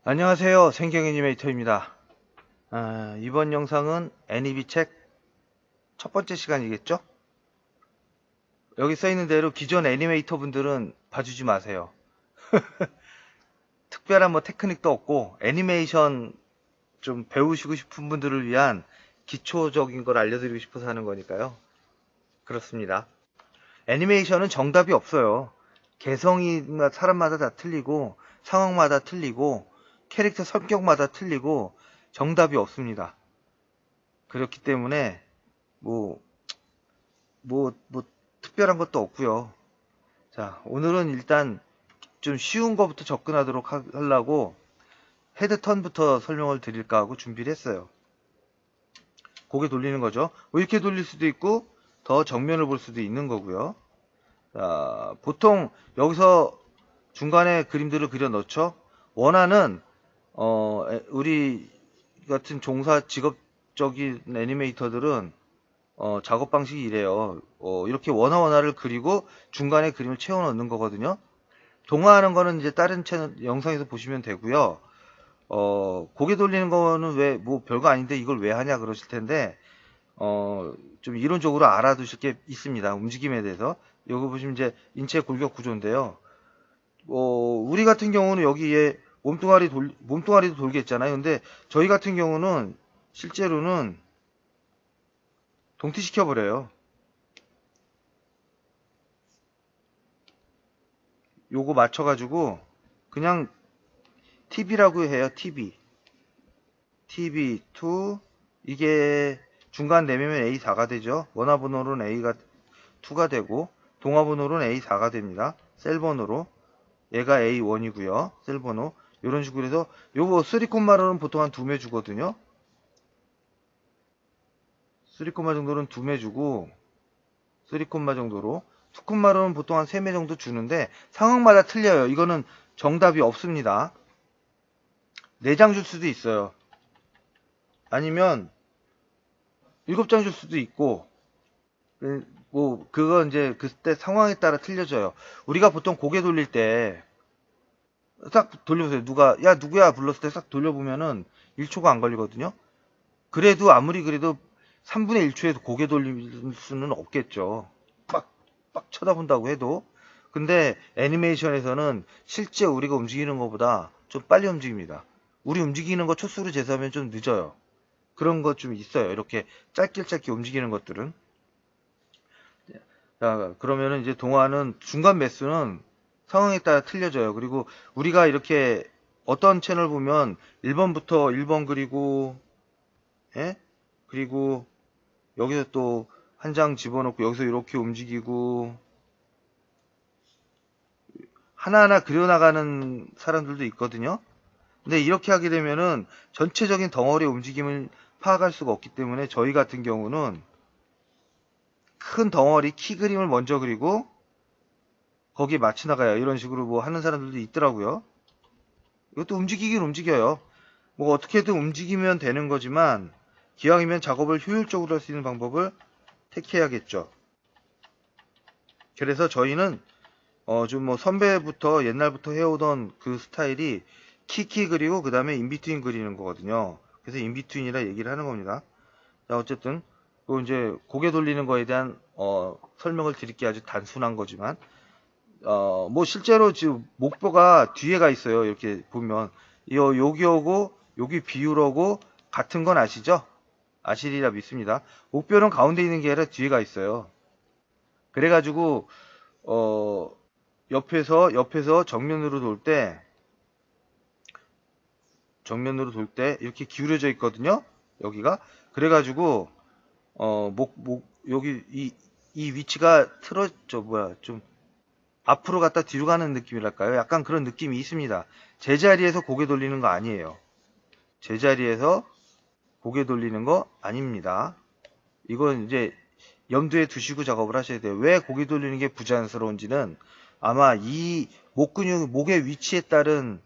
안녕하세요. 생경 애니메이터입니다. 이번 영상은 애니비 책 첫 번째 시간이겠죠? 여기 써있는 대로 기존 애니메이터 분들은 봐주지 마세요. 특별한 뭐 테크닉도 없고 애니메이션 좀 배우시고 싶은 분들을 위한 기초적인 걸 알려드리고 싶어서 하는 거니까요. 그렇습니다. 애니메이션은 정답이 없어요. 개성이 사람마다 다 틀리고 상황마다 틀리고 캐릭터 성격마다 틀리고 정답이 없습니다. 그렇기 때문에 뭐 뭐 특별한 것도 없고요. 자, 오늘은 일단 좀 쉬운 거부터 접근하도록 하려고 헤드턴부터 설명을 드릴까 하고 준비를 했어요. 고개 돌리는 거죠. 뭐 이렇게 돌릴 수도 있고 더 정면을 볼 수도 있는 거고요. 자, 보통 여기서 중간에 그림들을 그려 넣죠. 원하는 우리 같은 종사 직업적인 애니메이터들은 작업 방식이 이래요. 이렇게 원화를 그리고 중간에 그림을 채워 넣는 거거든요. 동화하는 거는 이제 다른 채널 영상에서 보시면 되고요. 고개 돌리는 거는 왜 뭐 별거 아닌데 이걸 왜 하냐 그러실 텐데 좀 이론적으로 알아두실 게 있습니다. 움직임에 대해서. 여기 보시면 이제 인체 골격 구조인데요. 우리 같은 경우는 여기에 몸뚱아리도 돌겠잖아요. 근데 저희 같은 경우는 실제로는 동티시켜 버려요. 요거 맞춰가지고 그냥 TV라고 해요. TV2 이게 중간 내밀면 A4가 되죠. 원화번호로는 A가 2가 되고 동화번호로는 A4가 됩니다. 셀번호로 얘가 A1이고요. 셀번호 이런 식으로 해서 요거 3콤마로는 보통 한 2매 주거든요. 3콤마 정도는 2매 주고 3콤마 정도로 2콤마로는 보통 한 3매 정도 주는데 상황마다 틀려요. 이거는 정답이 없습니다. 4장 줄 수도 있어요. 아니면 7장 줄 수도 있고, 뭐, 그건 이제 그때 상황에 따라 틀려져요. 우리가 보통 고개 돌릴 때, 싹 돌려보세요. 야, 누구야? 불렀을 때 싹 돌려보면은 1초가 안 걸리거든요? 그래도 아무리 그래도 3분의 1초에도 고개 돌릴 수는 없겠죠. 빡 쳐다본다고 해도. 근데 애니메이션에서는 실제 우리가 움직이는 것보다 좀 빨리 움직입니다. 우리 움직이는 거 초수로 재서하면 좀 늦어요. 그런 것 좀 있어요. 이렇게 짧게 움직이는 것들은. 자, 그러면은 이제 동화는 중간 매수는 상황에 따라 틀려져요. 그리고 우리가 이렇게 어떤 채널 보면 1번부터 1번 그리고, 예? 그리고 여기서 또 한 장 집어넣고 여기서 이렇게 움직이고 하나하나 그려나가는 사람들도 있거든요. 근데 이렇게 하게 되면은 전체적인 덩어리의 움직임을 파악할 수가 없기 때문에 저희 같은 경우는 큰 덩어리 키 그림을 먼저 그리고 거기에 맞춰 나가요. 이런 식으로 뭐 하는 사람들도 있더라고요. 이것도 움직이긴 움직여요. 뭐 어떻게든 움직이면 되는 거지만 기왕이면 작업을 효율적으로 할 수 있는 방법을 택해야겠죠. 그래서 저희는 좀 뭐 선배부터 옛날부터 해오던 그 스타일이 키키 그리고 그 다음에 인비트윈 그리는 거거든요. 그래서 인비트윈이라 얘기를 하는 겁니다. 자, 어쨌든 그 이제 고개 돌리는 거에 대한 설명을 드릴게 아주 단순한 거지만 뭐 실제로 지금 목표가 뒤에 가 있어요. 이렇게 보면 여기하고 여기 비율하고 같은 건 아시죠? 아시리라 믿습니다. 목표는 가운데 있는 게 아니라 뒤에 가 있어요. 그래가지고 어 옆에서 정면으로 돌 때 이렇게 기울여져 있거든요. 여기가 그래가지고 여기 이 위치가 틀어져 뭐야 좀 앞으로 갔다 뒤로 가는 느낌이랄까요? 약간 그런 느낌이 있습니다. 제자리에서 고개 돌리는 거 아니에요. 제자리에서 고개 돌리는 거 아닙니다. 이건 이제 염두에 두시고 작업을 하셔야 돼요. 왜 고개 돌리는 게 부자연스러운지는 아마 이 목의 위치에 따른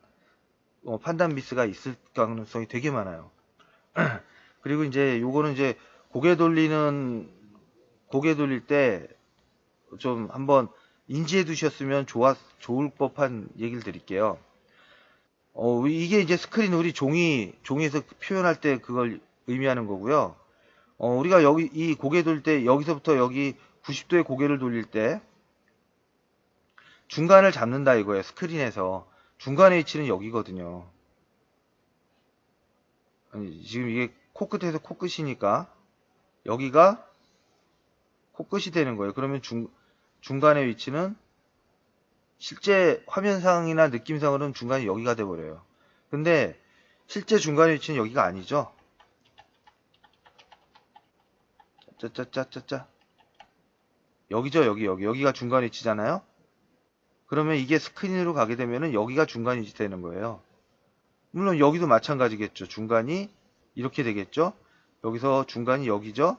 판단 미스가 있을 가능성이 되게 많아요. 그리고 이제 요거는 이제 고개 돌리는 고개 돌릴 때 좀 한번 인지해 두셨으면 좋을 법한 얘기를 드릴게요. 이게 이제 스크린 우리 종이에서 표현할 때 그걸 의미하는 거고요. 우리가 여기 이 고개 돌릴 때 여기서부터 여기 90도의 고개를 돌릴 때 중간을 잡는다 이거예요. 스크린에서. 중간의 위치는 여기거든요. 아니, 지금 이게 코끝에서 코끝이니까 여기가 코끝이 되는 거예요. 그러면 중간의 위치는 실제 화면상이나 느낌상으로는 중간이 여기가 돼버려요. 근데 실제 중간의 위치는 여기가 아니죠. 짜짜짜짜짜. 여기죠, 여기가 중간 위치잖아요. 그러면 이게 스크린으로 가게 되면은 여기가 중간 위치 되는 거예요. 물론 여기도 마찬가지겠죠. 중간이 이렇게 되겠죠. 여기서 중간이 여기죠.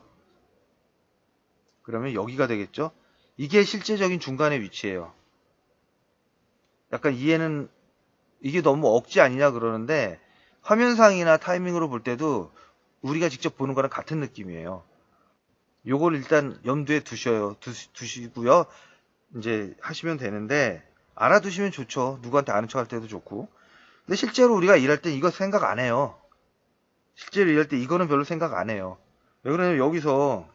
그러면 여기가 되겠죠. 이게 실제적인 중간의 위치예요. 약간 이해는 이게 너무 억지 아니냐 그러는데 화면상이나 타이밍으로 볼 때도 우리가 직접 보는 거랑 같은 느낌이에요. 요걸 일단 염두에 두시고요. 이제 하시면 되는데 알아두시면 좋죠. 누구한테 아는 척 할 때도 좋고. 근데 실제로 우리가 일할 때 이거 생각 안 해요. 실제로 일할 때 이거는 별로 생각 안 해요. 왜 그러냐면 여기서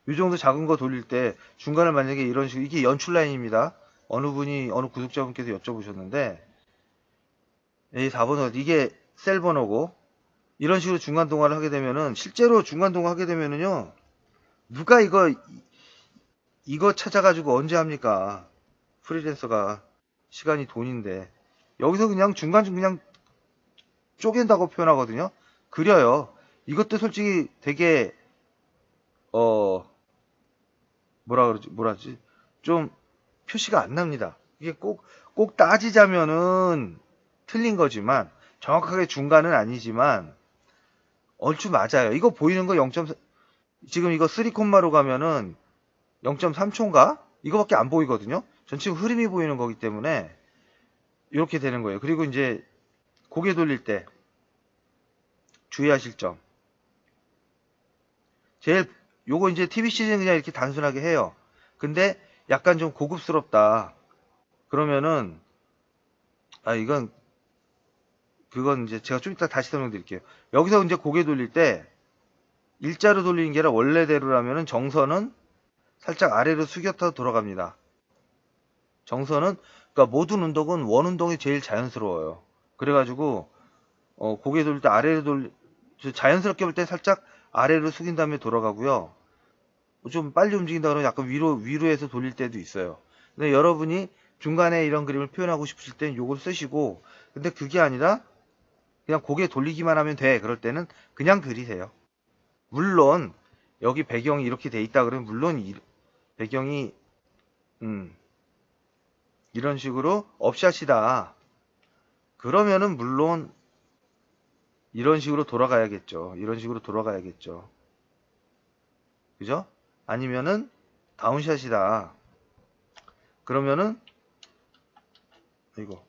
이 정도 작은 거 돌릴 때 중간을 만약에 이런 식으로 이게 연출 라인입니다. 어느 구독자분께서 여쭤보셨는데 이 4번호 이게 셀 번호고 이런 식으로 중간 동화를 하게 되면은 실제로 중간 동화 하게 되면은요 누가 이거 찾아가지고 언제 합니까? 프리랜서가 시간이 돈인데 여기서 그냥 중간 그냥 쪼갠다고 표현하거든요. 그려요. 이것도 솔직히 되게 어 뭐라지 좀 표시가 안 납니다. 이게 꼭 따지자면은 틀린 거지만 정확하게 중간은 아니지만 얼추 맞아요. 이거 보이는 거 0.4 지금 이거 3콤마로 가면은 0.3초인가? 이거밖에 안 보이거든요. 전체 흐름이 보이는 거기 때문에 이렇게 되는 거예요. 그리고 이제 고개 돌릴 때 주의하실 점. 제일 요거 이제 TV 시즌 그냥 이렇게 단순하게 해요. 근데 약간 좀 고급스럽다. 그러면은 이건 그건 이제 제가 좀 이따 다시 설명드릴게요. 여기서 이제 고개 돌릴 때 일자로 돌리는 게 아니라 원래대로라면은 정선은 살짝 아래로 숙여서 돌아갑니다. 정선은 그러니까 모든 운동은 원 운동이 제일 자연스러워요. 그래가지고 고개 돌릴 때 아래로 자연스럽게 볼 때 살짝 아래로 숙인 다음에 돌아가고요. 좀 빨리 움직인다 그러면 약간 위로해서 돌릴 때도 있어요. 근데 여러분이 중간에 이런 그림을 표현하고 싶으실 때는 요걸 쓰시고 근데 그게 아니라 그냥 고개 돌리기만 하면 돼. 그럴 때는 그냥 그리세요. 물론 여기 배경이 이렇게 돼 있다 그러면 물론 배경이 이런 식으로 업샷이다. 그러면은 물론 이런 식으로 돌아가야겠죠. 이런 식으로 돌아가야겠죠. 그죠? 아니면은 다운샷이다. 그러면은 이거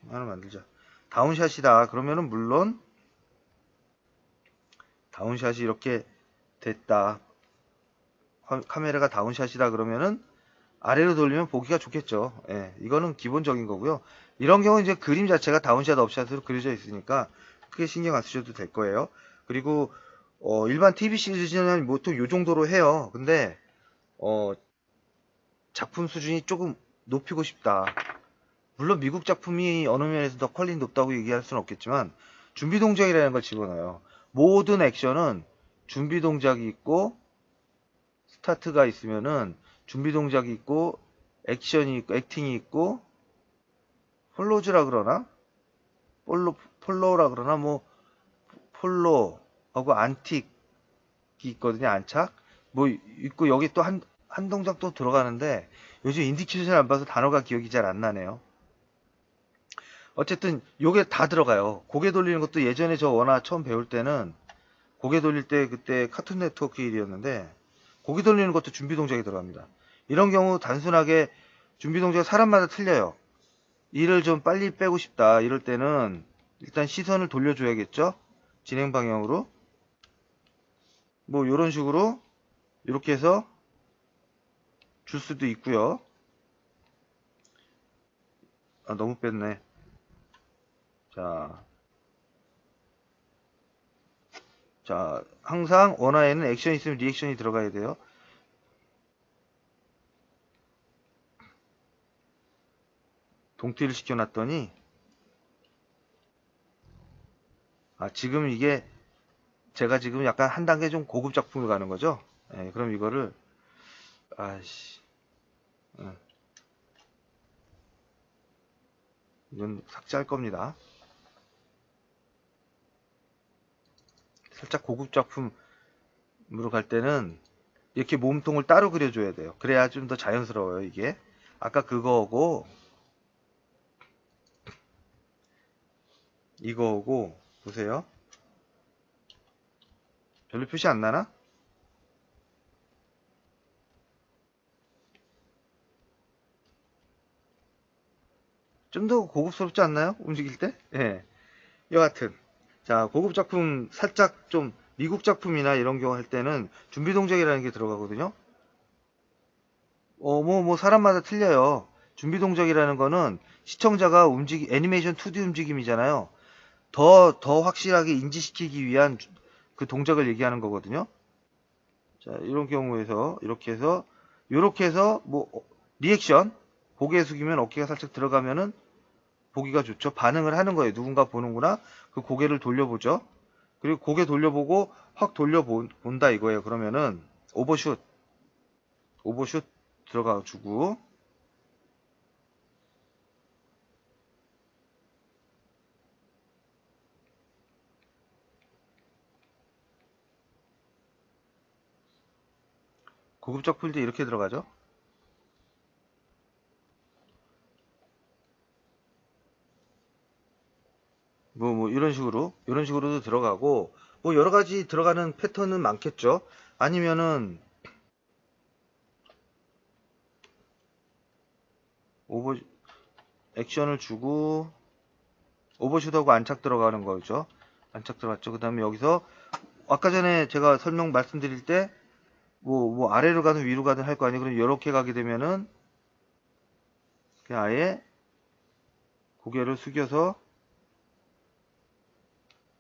하나 만들자. 다운샷이다. 그러면은 물론 다운샷이 이렇게 됐다. 카메라가 다운샷이다. 그러면은 아래로 돌리면 보기가 좋겠죠. 예, 이거는 기본적인 거고요. 이런 경우는 이제 그림 자체가 다운샷, 업샷으로 그려져 있으니까 크게 신경 안 쓰셔도 될 거예요. 그리고 일반 TV 시리즈는 보통 이 정도로 해요. 근데 작품 수준이 조금 높이고 싶다. 물론 미국 작품이 어느 면에서 더 퀄리티 높다고 얘기할 수는 없겠지만 준비 동작이라는 걸 집어넣어요. 모든 액션은 준비 동작이 있고 스타트가 있으면은 준비 동작이 있고 액션이 있고 액팅이 있고 폴로즈라 그러나 폴로라 그러나 뭐 폴로하고 안틱이 있거든요. 안착 뭐 있고 여기 또 한 동작 또 들어가는데 요즘 인디케이션 안 봐서 단어가 기억이 잘 안 나네요. 어쨌든 요게 다 들어가요. 고개 돌리는 것도 예전에 저 워낙 처음 배울 때는 고개 돌릴 때 그때 카툰 네트워크 일이었는데 고개 돌리는 것도 준비 동작이 들어갑니다. 이런 경우 단순하게 준비 동작 사람마다 틀려요. 일을 좀 빨리 빼고 싶다 이럴 때는 일단 시선을 돌려줘야겠죠. 진행 방향으로 뭐 이런 식으로 이렇게 해서 줄 수도 있고요. 너무 뺐네. 자, 항상 원화에는 액션이 있으면 리액션이 들어가야 돼요. 동티를 시켜놨더니, 지금 이게, 제가 지금 약간 한 단계 좀 고급 작품으로 가는 거죠? 예, 그럼 이거를, 아씨, 이건 삭제할 겁니다. 살짝 고급 작품으로 갈 때는, 이렇게 몸통을 따로 그려줘야 돼요. 그래야 좀 더 자연스러워요, 이게. 아까 그거고, 이거고, 보세요. 별로 표시 안 나나? 좀 더 고급스럽지 않나요? 움직일 때? 예. 여하튼. 자, 고급 작품, 살짝 좀, 미국 작품이나 이런 경우 할 때는 준비 동작이라는 게 들어가거든요. 사람마다 틀려요. 준비 동작이라는 거는 시청자가 애니메이션 2D 움직임이잖아요. 더 확실하게 인지시키기 위한 그 동작을 얘기하는 거거든요. 자, 이런 경우에서, 이렇게 해서, 리액션. 고개 숙이면 어깨가 살짝 들어가면은 보기가 좋죠. 반응을 하는 거예요. 누군가 보는구나. 그 고개를 돌려보죠. 그리고 고개 돌려보고 확 돌려본다 이거예요. 그러면은 오버슛 들어가 주고 고급적 풀때 이렇게 들어가죠. 이런 식으로도 들어가고 여러 가지 들어가는 패턴은 많겠죠. 아니면은 오버 액션을 주고 오버슛하고 안착 들어가는 거죠. 안착 들어갔죠. 그 다음에 여기서 아까 전에 제가 말씀드릴 때 아래로 가든 위로 가든 할 거 아니에요. 그럼 이렇게 가게 되면은 그냥 아예 고개를 숙여서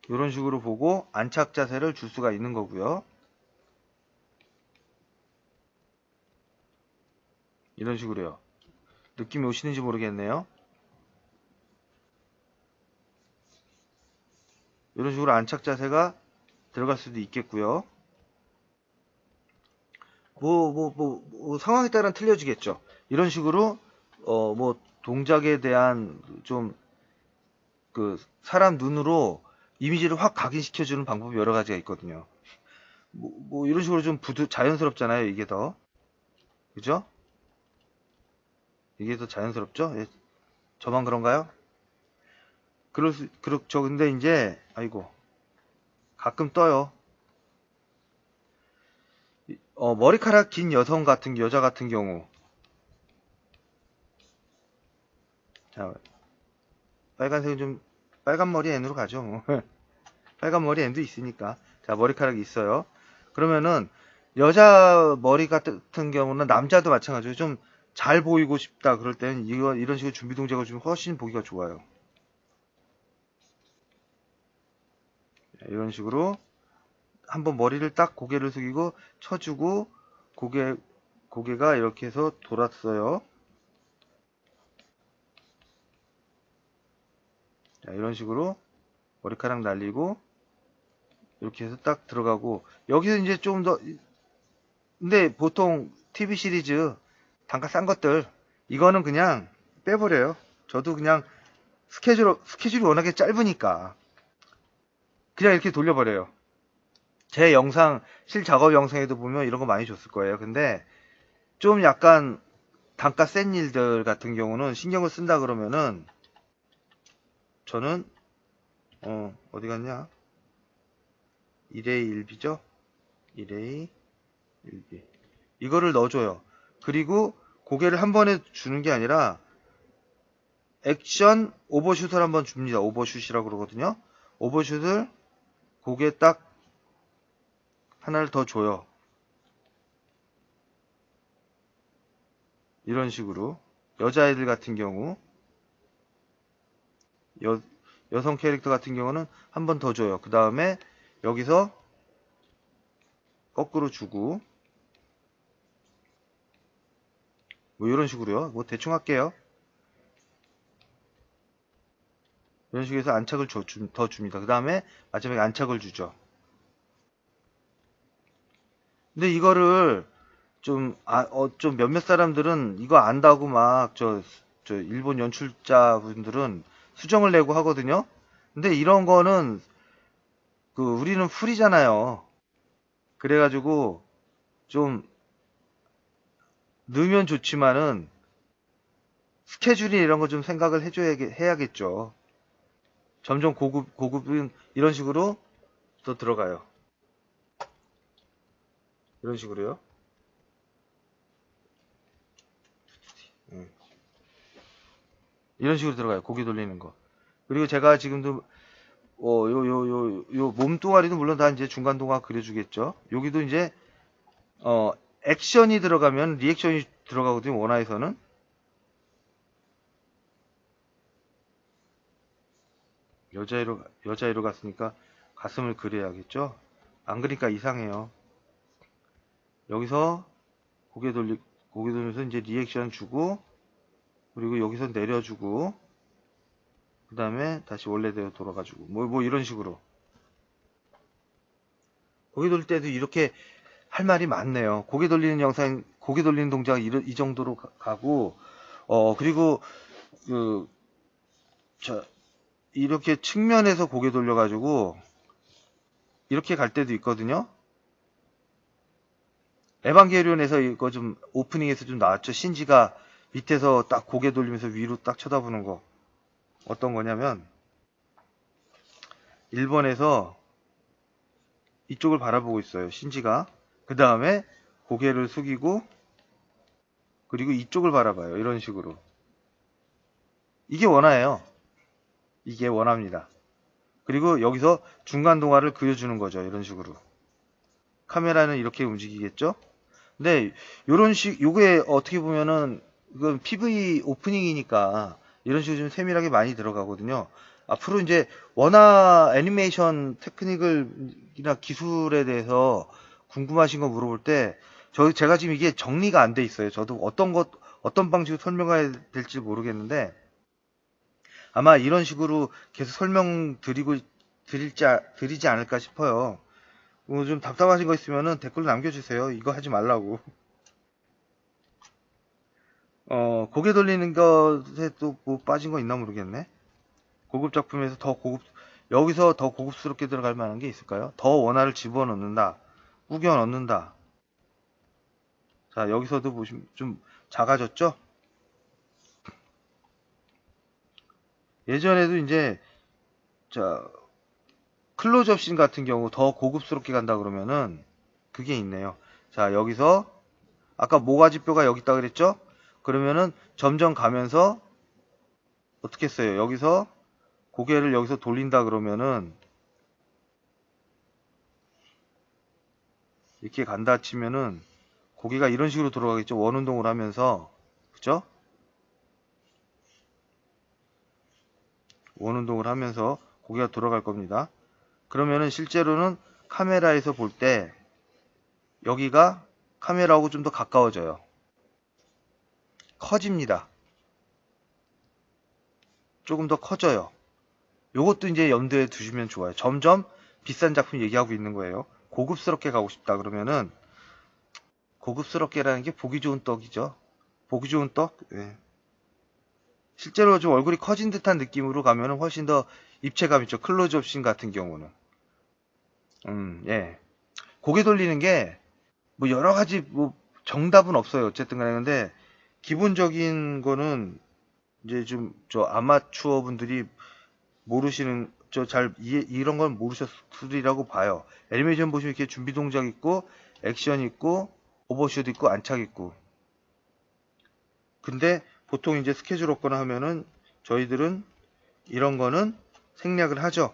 이런 식으로 보고 안착 자세를 줄 수가 있는 거고요. 이런 식으로요. 느낌이 오시는지 모르겠네요. 이런 식으로 안착 자세가 들어갈 수도 있겠고요. 상황에 따라 틀려지겠죠. 이런 식으로 동작에 대한 좀 그 사람 눈으로 이미지를 확 각인시켜주는 방법이 여러 가지가 있거든요. 이런 식으로 좀 자연스럽잖아요. 이게 더 그죠? 이게 더 자연스럽죠? 예, 저만 그런가요? 그렇죠. 근데 이제 아이고 가끔 떠요. 머리카락 긴 여자 같은 경우 자 빨간색은 좀 빨간 머리 N으로 가죠. 빨간 머리 N도 있으니까. 자, 머리카락이 있어요. 그러면은 여자 머리 같은 경우는 남자도 마찬가지로 좀 잘 보이고 싶다 그럴 때는 이런 식으로 준비 동작을 좀 훨씬 보기가 좋아요. 이런 식으로 한번 머리를 딱 고개를 숙이고 쳐주고 고개가 이렇게 해서 돌았어요. 자, 이런 식으로 머리카락 날리고 이렇게 해서 딱 들어가고 여기서 이제 좀 더 근데 보통 TV 시리즈 단가 싼 것들 이거는 그냥 빼버려요. 저도 그냥 스케줄이 워낙에 짧으니까 그냥 이렇게 돌려버려요. 제 영상 실작업 영상에도 보면 이런 거 많이 줬을 거예요. 근데 좀 약간 단가 센 일들 같은 경우는 신경을 쓴다 그러면은 저는 어디 갔냐? 1회 1비죠? 1회 1비 이거를 넣어줘요. 그리고 고개를 한 번에 주는 게 아니라 액션 오버슛을 한번 줍니다. 오버슛이라고 그러거든요. 오버슛을 고개 딱 하나를 더 줘요. 이런 식으로 여자애들 같은 경우 여성 캐릭터 같은 경우는 한 번 더 줘요. 그 다음에 여기서 거꾸로 주고 뭐 이런 식으로요. 뭐 대충 할게요. 이런 식으로 해서 안착을 더 줍니다. 그 다음에 마지막에 안착을 주죠. 근데 이거를 좀 몇몇 사람들은 이거 안다고 막 저 일본 연출자 분들은 수정을 내고 하거든요. 근데 이런 거는 우리는 풀이잖아요. 그래가지고 좀 넣으면 좋지만은 스케줄이 이런 거 좀 생각을 해야겠죠. 점점 고급은 이런 식으로 또 들어가요. 이런 식으로요. 이런 식으로 들어가요. 고개 돌리는 거. 그리고 제가 지금도 요 몸뚱아리도 물론 다 이제 중간 동화 그려주겠죠. 여기도 이제 액션이 들어가면 리액션이 들어가거든요. 원화에서는. 여자애로 갔으니까 가슴을 그려야겠죠. 안 그러니까 이상해요. 여기서 고개 돌리면서 이제 리액션 주고, 그리고 여기서 내려주고, 그 다음에 다시 원래대로 돌아가지고, 뭐 이런 식으로. 고개 돌릴 때도 이렇게 할 말이 많네요. 고개 돌리는 고개 돌리는 동작 이 정도로 가고, 그리고, 그, 이렇게 측면에서 고개 돌려가지고, 이렇게 갈 때도 있거든요. 에반게리온에서 이거 좀 오프닝에서 좀 나왔죠. 신지가 밑에서 딱 고개 돌리면서 위로 딱 쳐다보는 거. 어떤 거냐면, 일본에서 이쪽을 바라보고 있어요. 신지가. 그 다음에 고개를 숙이고, 그리고 이쪽을 바라봐요. 이런 식으로. 이게 원화예요. 이게 원화입니다. 그리고 여기서 중간 동화를 그려주는 거죠. 이런 식으로. 카메라는 이렇게 움직이겠죠? 근데 요게 어떻게 보면은 이건 PV 오프닝이니까 이런 식으로 좀 세밀하게 많이 들어가거든요. 앞으로 이제 원화 애니메이션 테크닉이나 기술에 대해서 궁금하신 거 물어볼 때 제가 지금 이게 정리가 안 돼 있어요. 저도 어떤 방식으로 설명해야 될지 모르겠는데 아마 이런 식으로 계속 드리지 않을까 싶어요. 뭐 좀 답답하신 거 있으면은 댓글로 남겨주세요. 이거 하지 말라고. 고개 돌리는 것에 또 뭐 빠진 거 있나 모르겠네. 고급 작품에서 여기서 더 고급스럽게 들어갈 만한 게 있을까요? 더 원화를 집어넣는다. 우겨 넣는다. 자, 여기서도 보시면 좀 작아졌죠? 예전에도 이제, 자, 클로즈업 씬 같은 경우 더 고급스럽게 간다 그러면은 그게 있네요. 자, 여기서 아까 모가지뼈가 여기 있다 그랬죠? 그러면은 점점 가면서 어떻게 했어요? 여기서 고개를 여기서 돌린다 그러면은 이렇게 간다 치면은 고개가 이런 식으로 돌아가겠죠. 원운동을 하면서. 그죠? 원운동을 하면서 고개가 돌아갈 겁니다. 그러면은 실제로는 카메라에서 볼 때 여기가 카메라하고 좀 더 가까워져요. 커집니다. 조금 더 커져요. 요것도 이제 염두에 두시면 좋아요. 점점 비싼 작품 얘기하고 있는 거예요. 고급스럽게 가고 싶다 그러면은 고급스럽게라는 게 보기 좋은 떡이죠. 보기 좋은 떡? 예. 실제로 좀 얼굴이 커진 듯한 느낌으로 가면은 훨씬 더 입체감 있죠. 클로즈업 씬 같은 경우는. 예. 고개 돌리는 게 뭐 여러 가지 뭐 정답은 없어요. 어쨌든 간에. 근데 기본적인 거는 이제 좀 저 아마추어 분들이 모르시는 이런 건 모르셨으리라고 봐요. 애니메이션 보시면 이렇게 준비 동작 있고 액션 있고 오버슛 있고 안착 있고. 근데 보통 이제 스케줄 없거나 하면은 저희들은 이런 거는 생략을 하죠.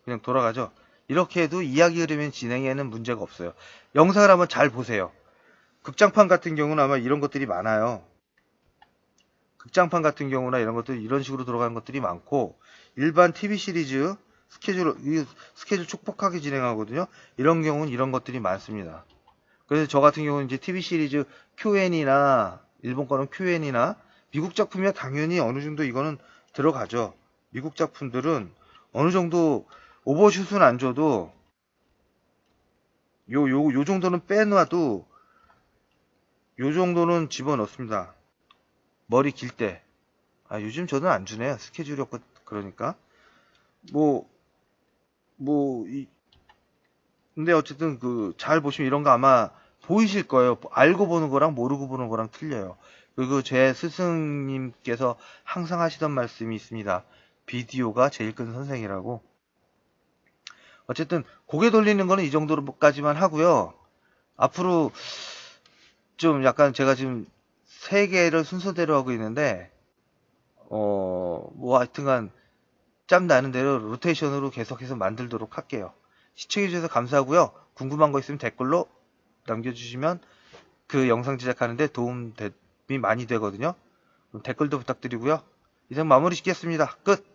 그냥 돌아가죠. 이렇게 해도 이야기 흐르면 진행에는 문제가 없어요. 영상을 한번 잘 보세요. 극장판 같은 경우는 아마 이런 것들이 많아요. 극장판 같은 경우나 이런 것들 이런 식으로 돌아가는 것들이 많고, 일반 TV 시리즈 스케줄 촉박하게 진행하거든요. 이런 경우는 이런 것들이 많습니다. 그래서 저 같은 경우는 이제 TV 시리즈 QN이나 일본 거는 QN이나 미국 작품이야 당연히 어느 정도 이거는 들어가죠. 미국 작품들은 어느 정도 오버슛은 안 줘도 요 정도는 빼놔도 요 정도는 집어넣습니다. 머리 길 때. 아, 요즘 저는 안 주네요. 스케줄이 없고 그러니까. 뭐, 뭐, 근데 어쨌든 잘 보시면 이런 거 아마 보이실 거예요. 알고 보는 거랑 모르고 보는 거랑 틀려요. 그리고 제 스승님께서 항상 하시던 말씀이 있습니다. 비디오가 제일 큰 선생이라고. 어쨌든 고개 돌리는 거는 이 정도로까지만 하고요. 앞으로 좀 약간 제가 지금 세 개를 순서대로 하고 있는데, 뭐 하여튼간 짬 나는 대로 로테이션으로 계속해서 만들도록 할게요. 시청해주셔서 감사하고요. 궁금한 거 있으면 댓글로 남겨주시면 그 영상 제작하는데 도움이 많이 되거든요. 그럼 댓글도 부탁드리고요. 이상 마무리 짓겠습니다. 끝!